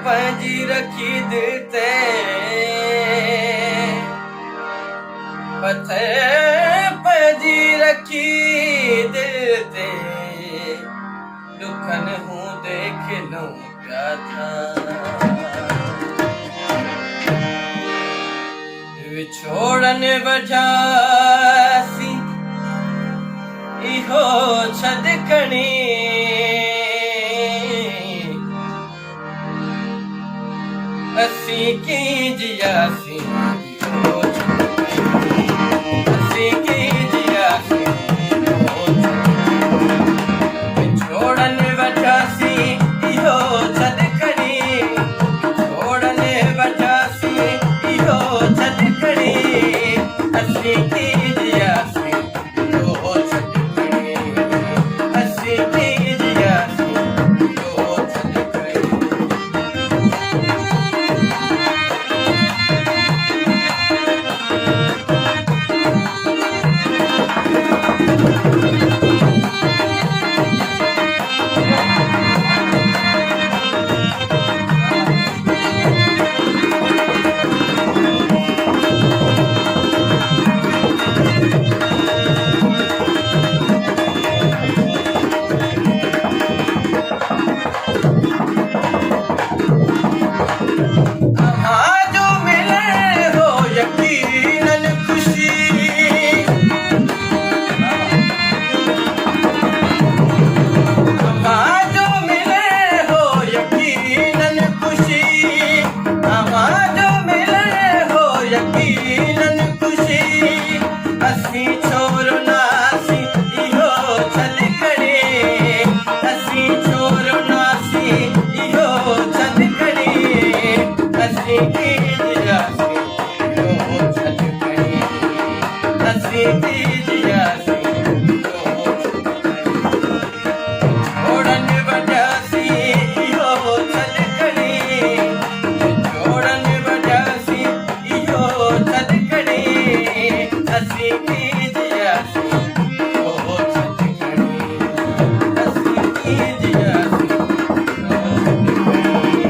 पंहिंजी रखी दिल ते मथे पंहिंजी रखी दिल ते दुखनि हूंदे खिलूं पिया था विछोड़नि वजह सी इहो छॾ खणी असीं कीअं जियासीं इहो छॾ खणी असीं कीअं जियासीं इहो विछोड़नि वजह सी इहो छॾ खणी विछोड़नि वजह सी इहो छॾ खणी असीं कीअं जियासीं इहो छॾ खणी असीं कीअं जियासीं इहो छॾ खणी असीं छोरो नासी इहो छॾ खणी असीं छोरो नासी इहो छॾ खणी असीं कीअं जियासीं इहो छॾ खणी असीं कीअं जियासीं इहो छॾ खणी छोड़नि वजह सी इहो छॾ खणी छोड़नि वजह सी इहो छॾ खणी असीं कीअं जियासीं इहो छॾ खणी असीं कीअं जियासीं इहो छॾ खणी